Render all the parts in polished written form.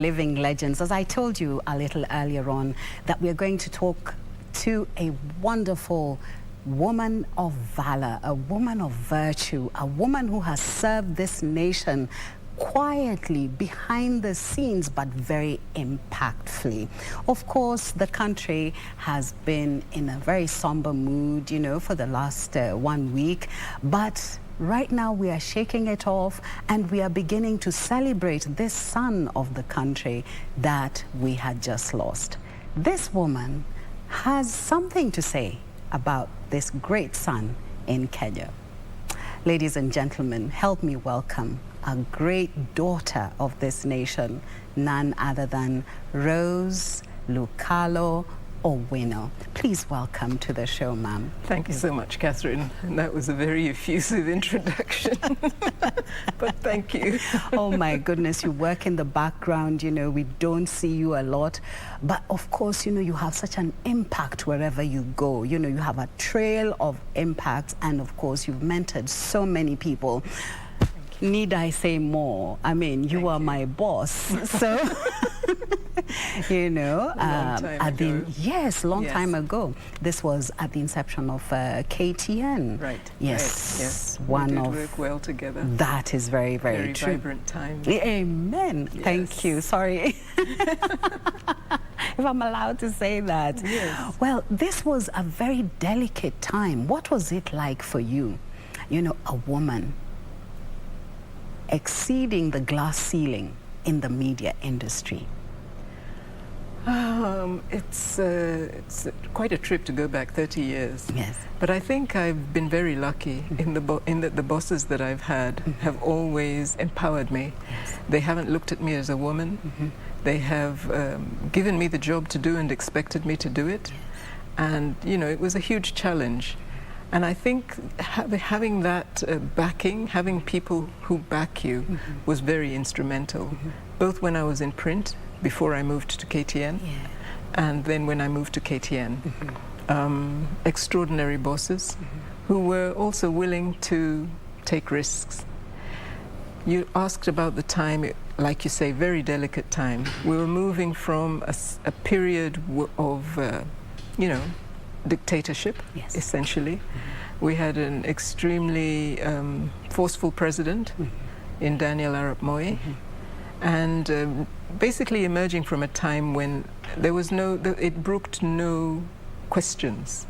Living legends. As I told you a little earlier on, that we're going to talk to a wonderful woman of valor, a woman of virtue, a woman who has served this nation quietly behind the scenes, but very impactfully. Of course, the country has been in a very somber mood, for the last 1 week, but right now we are shaking it off and we are beginning to celebrate this son of the country that we had just lost. This woman has something to say about this great son in Kenya. Ladies and gentlemen, help me welcome a great daughter of this nation, none other than Rose Lukalo. Please welcome to the show, ma'am. Thank you so much, Catherine. And that was a very effusive introduction, but thank you. Oh my goodness, you work in the background, we don't see you a lot. But of course, you have such an impact wherever you go. You have a trail of impact, and of course, you've mentored so many people. Need I say more? I mean, you are my boss, so... long time ago. This was at the inception of KTN. Right. Yes. Right. Yes. We did work well together. That is very, very true. Very vibrant time. Amen. Yes. Thank you. Sorry. If I'm allowed to say that. Yes. Well, this was a very delicate time. What was it like for you? A woman exceeding the glass ceiling in the media industry. It's quite a trip to go back 30 years. Yes. But I think I've been very lucky in that the bosses that I've had have always empowered me. Yes. They haven't looked at me as a woman. They have given me the job to do and expected me to do it. Yes. And, it was a huge challenge. And I think having that backing, having people who back you was very instrumental, both when I was in print, before I moved to KTN, and then when I moved to KTN. Extraordinary bosses who were also willing to take risks. You asked about the time, like you say, very delicate time. We were moving from a period of, dictatorship, essentially. We had an extremely forceful president in Daniel Arap Moi, and basically emerging from a time when there was it brooked no questions.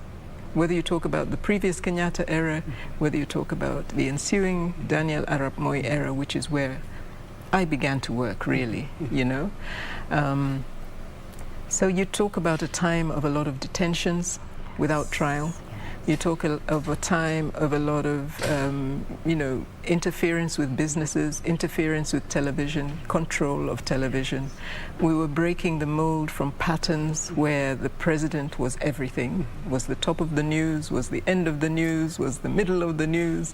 Whether you talk about the previous Kenyatta era, whether you talk about the ensuing Daniel Arap Moi era, which is where I began to work, really, So you talk about a time of a lot of detentions without trial. You talk of a time of a lot of, interference with businesses, interference with television, control of television. We were breaking the mold from patterns where the president was everything, was the top of the news, was the end of the news, was the middle of the news.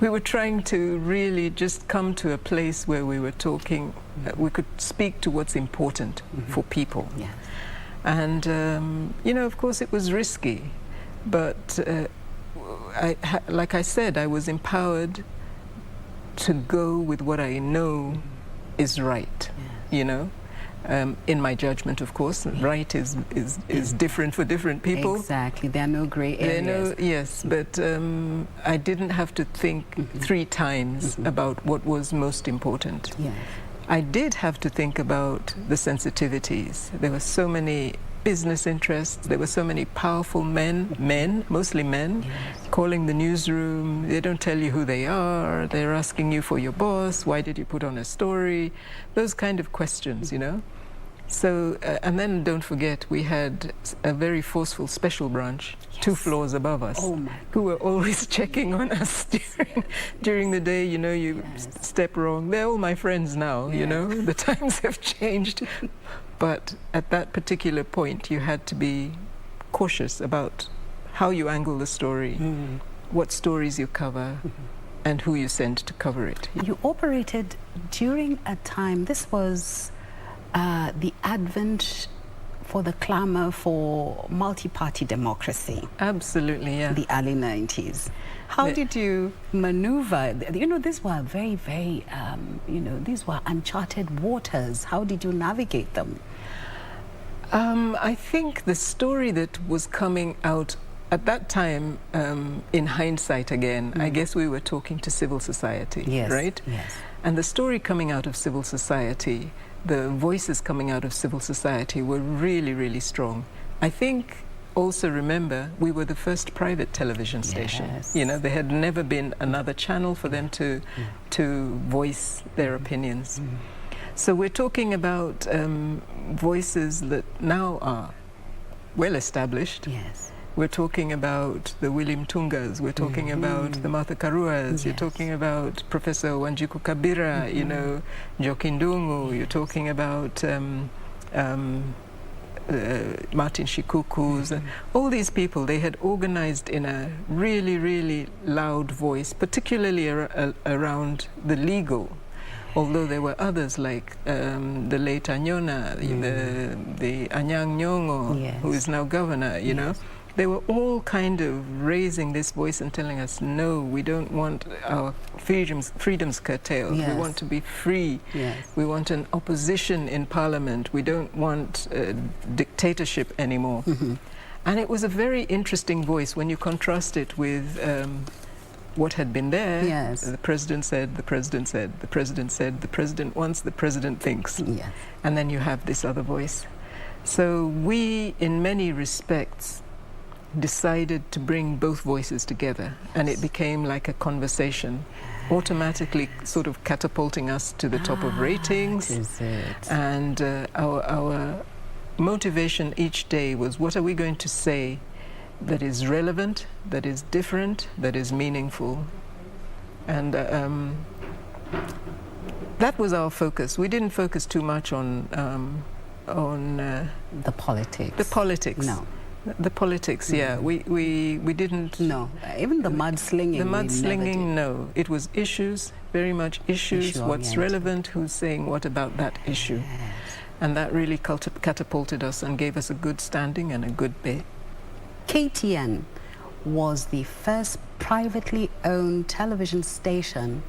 We were trying to really just come to a place where we were talking, we could speak to what's important for people. Yes. And, of course, it was risky, but like I said, I was empowered to go with what I know is right, in my judgment, of course. Right is different for different people. Exactly. There are no gray areas. Yes, but I didn't have to think 3 times about what was most important. Yes. I did have to think about the sensitivities. There were so many business interests. There were so many powerful men, mostly men, calling the newsroom. They don't tell you who they are. They're asking you for your boss. Why did you put on a story? Those kind of questions, So, and then don't forget, we had a very forceful special branch, 2 floors above us, who were always checking on us during the day. You step wrong. They're all my friends now, the times have changed. But at that particular point, you had to be cautious about how you angle the story, what stories you cover, and who you send to cover it. You operated during a time, this was the advent for the clamor for multi-party democracy. Absolutely, yeah. The early 90s. How did you maneuver? You know, these were very, very, you know, these were uncharted waters. How did you navigate them? I think the story that was coming out at that time, in hindsight again, I guess we were talking to civil society, right? Yes. And the story coming out of civil society, the voices coming out of civil society were really, really strong. I think also remember, we were the first private television station. Yes. You know, there had never been another channel for them to voice their opinions. So we're talking about voices that now are well established. Yes. We're talking about the William Tungas, we're talking about the Martha Karuas, you're talking about Professor Wanjiku Kabira, you know, Njokindungu, you're talking about Martin Shikuku's, all these people, they had organized in a really, really loud voice, particularly around the legal. Although there were others like the late Anyona, the Anyang Nyong'o, who is now governor, you know. They were all kind of raising this voice and telling us, no, we don't want our freedoms curtailed. We want to be free. We want an opposition in parliament. We don't want dictatorship anymore. And it was a very interesting voice when you contrast it with what had been there. The president said, the president said, the president said, the president wants, the president thinks. And then you have this other voice. So we, in many respects, decided to bring both voices together, and it became like a conversation, automatically sort of catapulting us to the top of ratings. And our motivation each day was, what are we going to say that is relevant, that is different, that is meaningful? And that was our focus. We didn't focus too much on the politics. The politics. No. The politics, yeah. We didn't... No, even the mudslinging. The mudslinging, no. It was issues, very much issues, what's relevant, who's saying what about that issue. And that really catapulted us and gave us a good standing and a good base. KTN was the first privately owned television station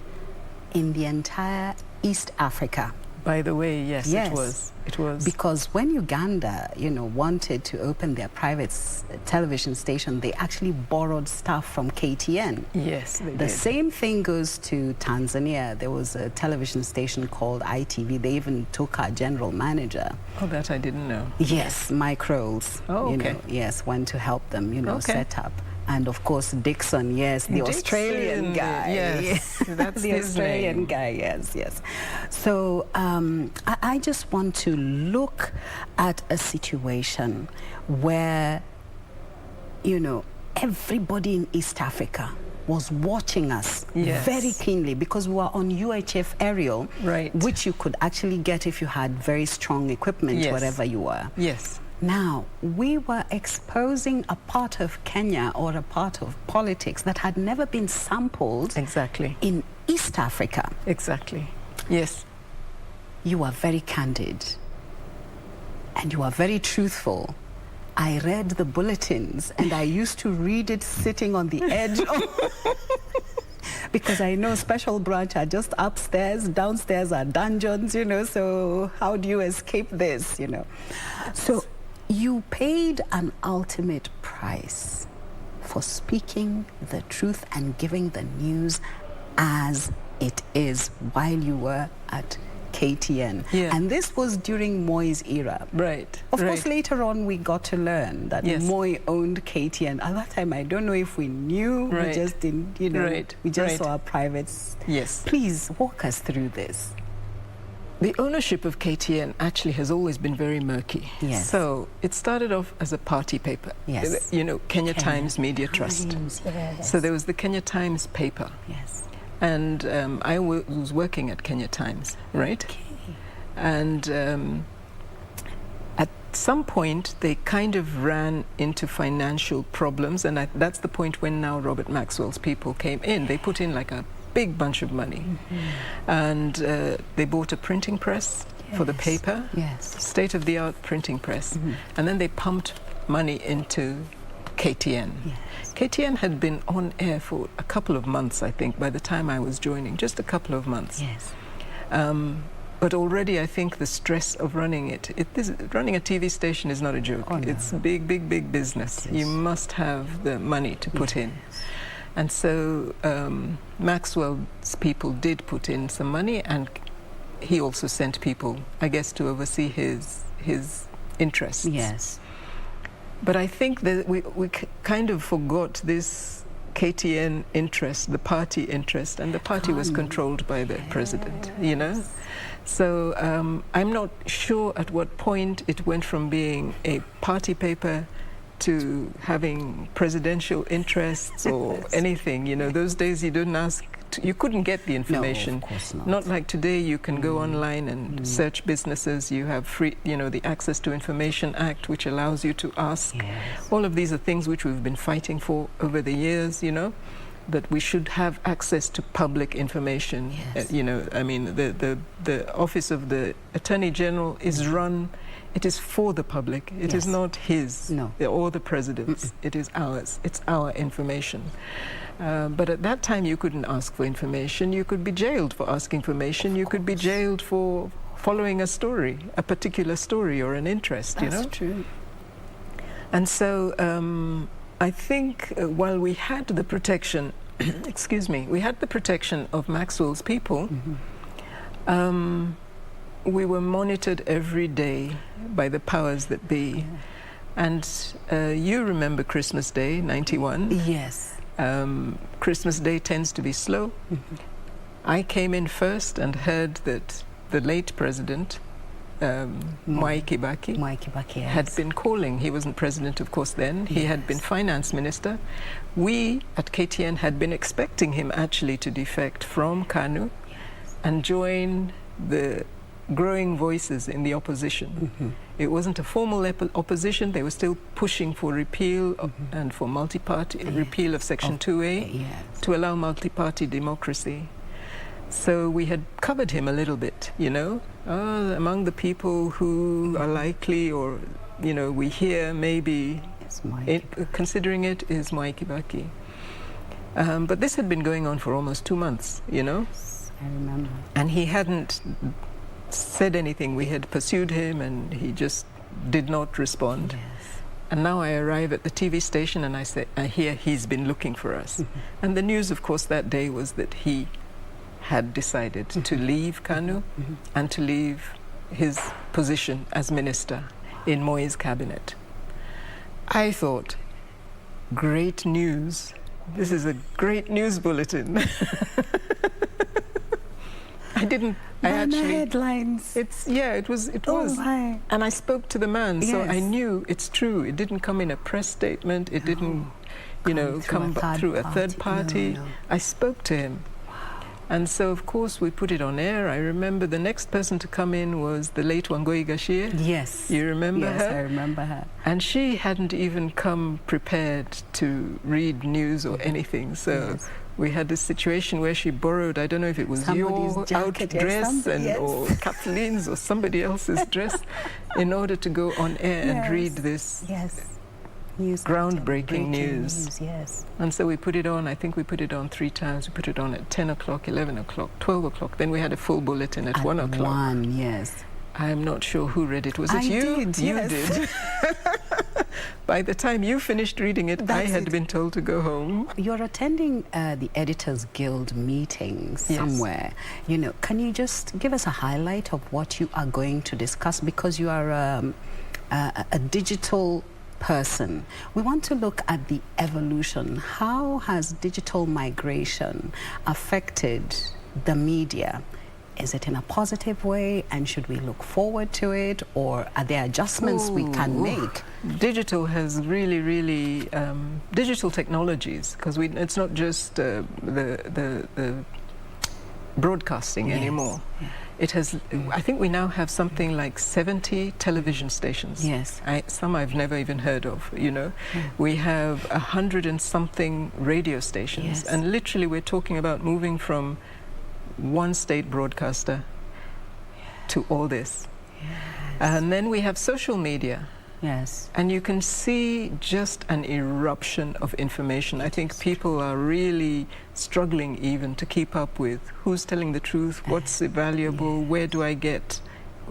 in the entire East Africa. By the way, yes, it was. It was. Because when Uganda, you know, wanted to open their private television station, they actually borrowed stuff from KTN. Yes, they did. The same thing goes to Tanzania. There was a television station called ITV. They even took our general manager. Oh, that I didn't know. Yes, Mike Rolls. Oh, okay. You know, yes, went to help them, you know, set up. And of course, Dixon, yes, the Australian guy. Yes, that's the his Australian name. guy, yes. So I just want to look at a situation where, you know, everybody in East Africa was watching us very keenly, because we were on UHF aerial, which you could actually get if you had very strong equipment, wherever you were. Now, we were exposing a part of Kenya or a part of politics that had never been sampled in East Africa. Yes. You are very candid and you are very truthful. I read the bulletins and I used to read it sitting on the edge of because I know Special Branch are just upstairs, downstairs are dungeons, you know, so how do you escape this, you know? So you paid an ultimate price for speaking the truth and giving the news as it is while you were at KTN. And this was during Moi's era. Of course, later on we got to learn that Moi owned KTN. At that time, I don't know if we knew, we just didn't, you know, we just saw our privates. Please walk us through this. The ownership of KTN actually has always been very murky. So it started off as a party paper. You know, Kenya Times Media Trust. So there was the Kenya Times paper. And I was working at Kenya Times, And at some point, they kind of ran into financial problems. And that's the point when now Robert Maxwell's people came in. They put in like a big bunch of money. And they bought a printing press. for the paper, state-of-the-art printing press, and then they pumped money into KTN. KTN had been on air for a couple of months, I think, by the time I was joining, just a couple of months. But already I think the stress of running running a TV station is not a joke. Oh, no. It's big, big, big business. You must have the money to put in. And so Maxwell's people did put in some money, and he also sent people, I guess, to oversee his interests. But I think that we kind of forgot this KTN interest, the party interest, and the party was controlled by the president, you know? So I'm not sure at what point it went from being a party paper to having presidential interests or anything. You know, those days you didn't ask, you couldn't get the information. No, of course not. Not like today, you can go online and search businesses. You have free, you know, the Access to Information Act, which allows you to ask. All of these are things which we've been fighting for over the years, you know, that we should have access to public information. You know, I mean, the Office of the Attorney General is run, it is for the public. It is not his or the president's. It is ours. It's our information. But at that time, you couldn't ask for information. You could be jailed for asking information. You could be jailed for following a story, a particular story or an interest, you know? That's true. And so I think while we had the protection, excuse me, we had the protection of Maxwell's people, we were monitored every day by the powers that be. And you remember Christmas Day, 91? Yes. Christmas Day tends to be slow. I came in first and heard that the late president, Mwai Kibaki, had been calling. He wasn't president, of course, then. He had been finance minister. We at KTN had been expecting him actually to defect from KANU and join the growing voices in the opposition. It wasn't a formal opposition. They were still pushing for repeal and for multi-party, repeal of Section 2A to allow multi-party democracy. So we had covered him a little bit, you know, among the people who are likely, or, you know, we hear maybe considering it is Mwai Kibaki. But this had been going on for almost 2 months, you know. I remember. And he hadn't said anything. We had pursued him and he just did not respond. And now I arrive at the TV station and I hear he's been looking for us. And the news, of course, that day was that he had decided to leave KANU and to leave his position as minister in Moi's cabinet. I thought, great news. This is a great news bulletin. I actually headlines. It was. My. And I spoke to the man, so I knew it's true. It didn't come in a press statement. It didn't, you know, come through a third party. I spoke to him. And so, of course, we put it on air. I remember the next person to come in was the late Wangui Gashie. Yes. You remember her? Yes, I remember her. And she hadn't even come prepared to read news or anything. So we had this situation where she borrowed, I don't know if it was your out dress or Kathleen's or somebody else's dress in order to go on air and read this. Groundbreaking news. And so we put it on. I think we put it on 3 times. We put it on at 10 o'clock, 11 o'clock, 12 o'clock. Then we had a full bulletin at 1 o'clock. 1, yes. I'm not sure who read it. Was it you? You did. By the time you finished reading it, I had been told to go home. You're attending the Editors Guild meeting somewhere. You know, can you just give us a highlight of what you are going to discuss? Because you are a digital person. We want to look at the evolution. How has digital migration affected the media? Is it in a positive way, and should we look forward to it, or are there adjustments we can make? Digital has really, digital technologies, because it's not just the broadcasting anymore. It has, I think we now have something like 70 television stations. Some I've never even heard of, you know. We have 100 and something radio stations. And literally we're talking about moving from one state broadcaster to all this. Yes. And then we have social media. Yes. And you can see just an eruption of information. I think people are really struggling even to keep up with who's telling the truth, what's valuable, where do I get,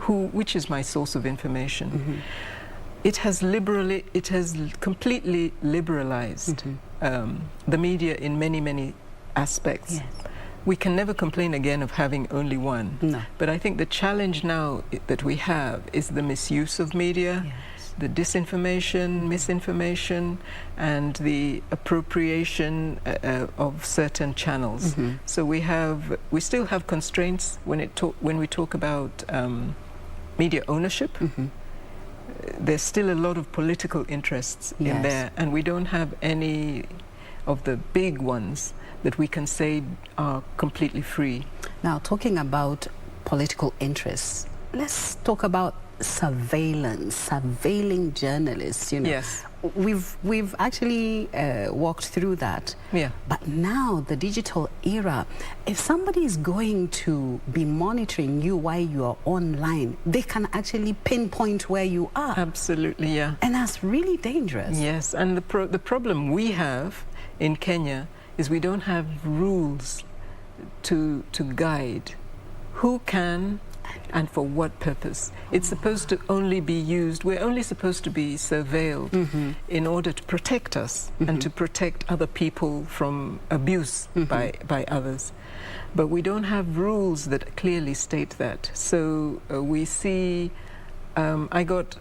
which is my source of information. It has completely liberalized the media in many, many aspects. Yes. We can never complain again of having only one. No. But I think the challenge now that we have is the misuse of media. Yes. The disinformation, misinformation, and the appropriation of certain channels. So we still have constraints when we talk about media ownership. There's still a lot of political interests in there, and we don't have any of the big ones that we can say are completely free. Now, talking about political interests, let's talk about surveilling journalists. Yes. We've actually walked through that. Yeah. But now, the digital era, if somebody is going to be monitoring you while you are online, they can actually pinpoint where you are. Absolutely, yeah. And that's really dangerous. Yes, and the problem we have in Kenya is we don't have rules to guide who can and for what purpose. It's supposed to only be used, we're only supposed to be surveilled in order to protect us and to protect other people from abuse by others. But we don't have rules that clearly state that. So we see, I got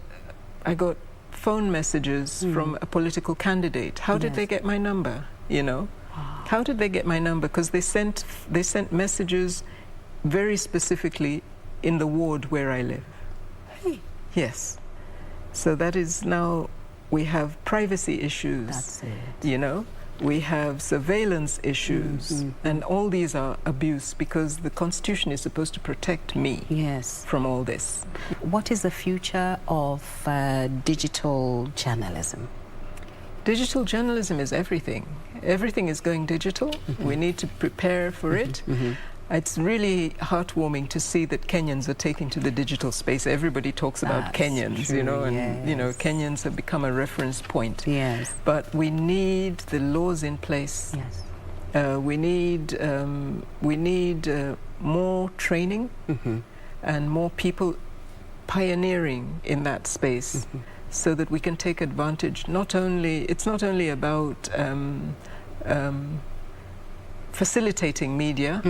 phone messages from a political candidate. How did they get my number, you know? How did they get my number? Because they sent messages very specifically in the ward where I live. Hey. Yes. So that is now, we have privacy issues. That's it. You know, we have surveillance issues, and all these are abuse because the Constitution is supposed to protect me from all this. What is the future of digital journalism? Digital journalism is everything. Everything is going digital. We need to prepare for it. It's really heartwarming to see that Kenyans are taking to the digital space. Everybody talks about Kenyans, true, you know, and you know, Kenyans have become a reference point. Yes. But we need the laws in place. Yes. We need more training and more people pioneering in that space, so that we can take advantage. It's not only about facilitating media.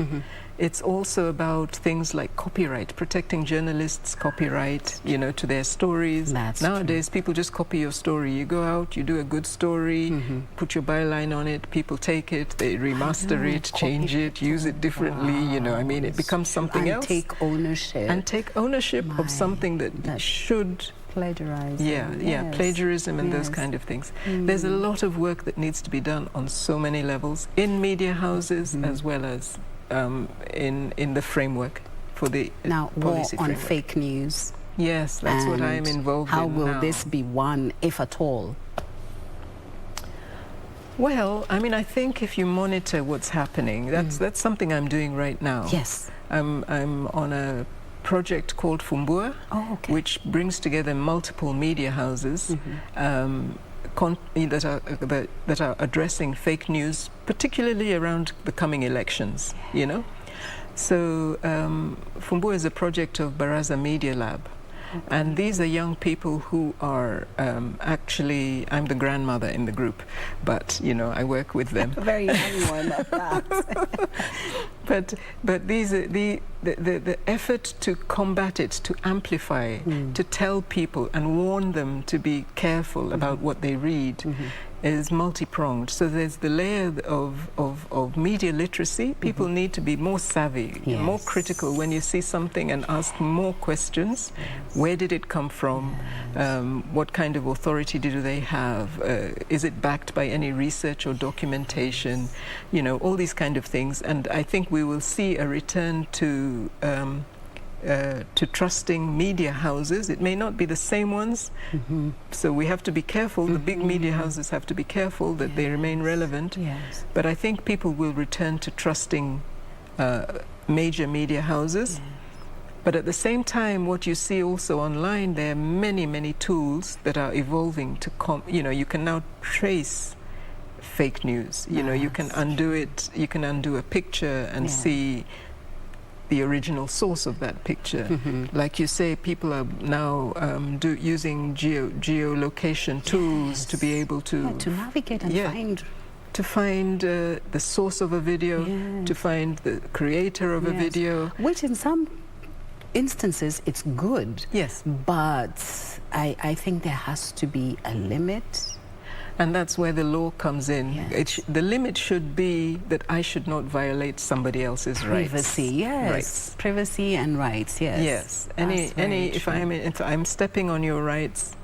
It's also about things like copyright, protecting journalists' copyright, you know, to their stories. Nowadays, people just copy your story. You go out, you do a good story, put your byline on it, people take it, they remaster it, change it, use it differently, you know. I mean, it becomes something else. And take ownership. And take ownership of something that should... Plagiarism. Plagiarism and those kind of things. There's a lot of work that needs to be done on so many levels, in media houses as well as in the framework for the policy war on framework. fake news. Yes, that's what I'm involved in now. How will this be won, if at all? Well, I mean, I think if you monitor what's happening, that's something I'm doing right now. Yes. I'm on a project called Fumbua, which brings together multiple media houses that are addressing fake news, particularly around the coming elections, you know. So Fumbua is a project of Baraza Media Lab. And these are young people who are actually, I'm the grandmother in the group, but, you know, I work with them. Very young one at that. But these are the effort to combat it, to amplify, to tell people and warn them to be careful about what they read is multi-pronged. So there's the layer of media literacy. People need to be more savvy, more critical when you see something and ask more questions. Where did it come from? What kind of authority do they have? Is it backed by any research or documentation? You know, all these kind of things. And I think we will see a return to trusting media houses. It may not be the same ones, so we have to be careful. The big media houses have to be careful that they remain relevant. But I think people will return to trusting major media houses. But at the same time, what you see also online, there are many, many tools that are evolving to you can now trace fake news. You know, you can undo it, you can undo a picture and see the original source of that picture. Like you say, people are now using geolocation tools to be able to navigate and find the source of a video, to find the creator of a video. Which in some instances it's good. Yes. But I think there has to be a limit. And that's where the law comes in. Yes. The limit should be that I should not violate somebody else's privacy, rights. Yes. Privacy and rights, yes. Yes. If I'm stepping on your rights,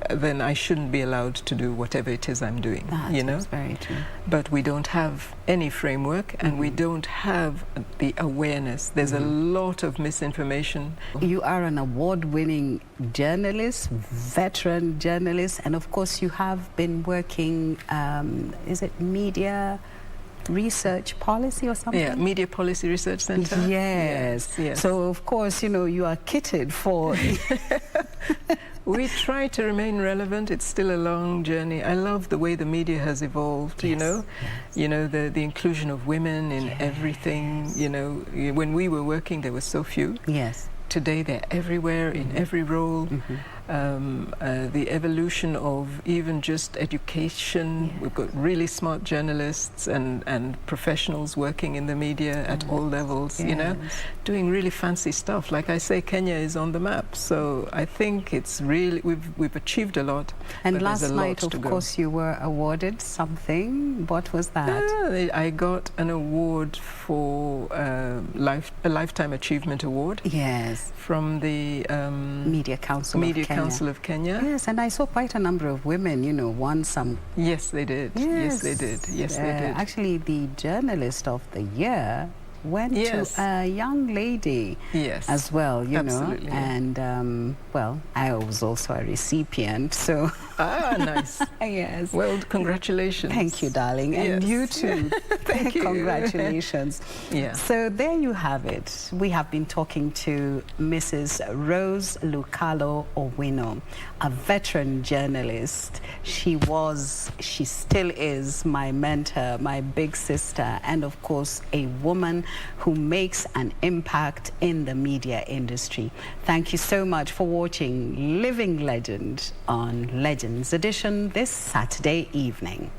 then I shouldn't be allowed to do whatever it is I'm doing. That's very true. But we don't have any framework, and we don't have the awareness. There's a lot of misinformation. You are an award-winning journalist, veteran journalist, and of course you have been working, is it media research policy or something? Yeah, Media Policy Research Center. Yes. Yes. So of course, you are kitted for... We try to remain relevant. It's still a long journey. I love the way the media has evolved, you know. You know, the inclusion of women in everything, you know. When we were working, there were so few. Yes. Today, they're everywhere, in every role. The evolution of even just education. We've got really smart journalists and professionals working in the media at all levels, you know, doing really fancy stuff. Like I say, Kenya is on the map. So I think it's really, we've achieved a lot. And last night, of course, you were awarded something. What was that? I got an award for a Lifetime Achievement Award. Yes. From the Media Council of Kenya. Yes, and I saw quite a number of women, won some. Yes, they did. Yes, they did. Yes, they did. Actually, the Journalist of the Year went to a young lady as well, Absolutely. know. And, well, I was also a recipient, so... Ah, nice. Yes. Well, congratulations. Thank you, darling. And you too. Thank you. Congratulations. So there you have it. We have been talking to Mrs. Rose Lukalo Owino, a veteran journalist. She still is my mentor, my big sister, and of course, a woman who makes an impact in the media industry. Thank you so much for watching Living Legend on Legends Edition this Saturday evening.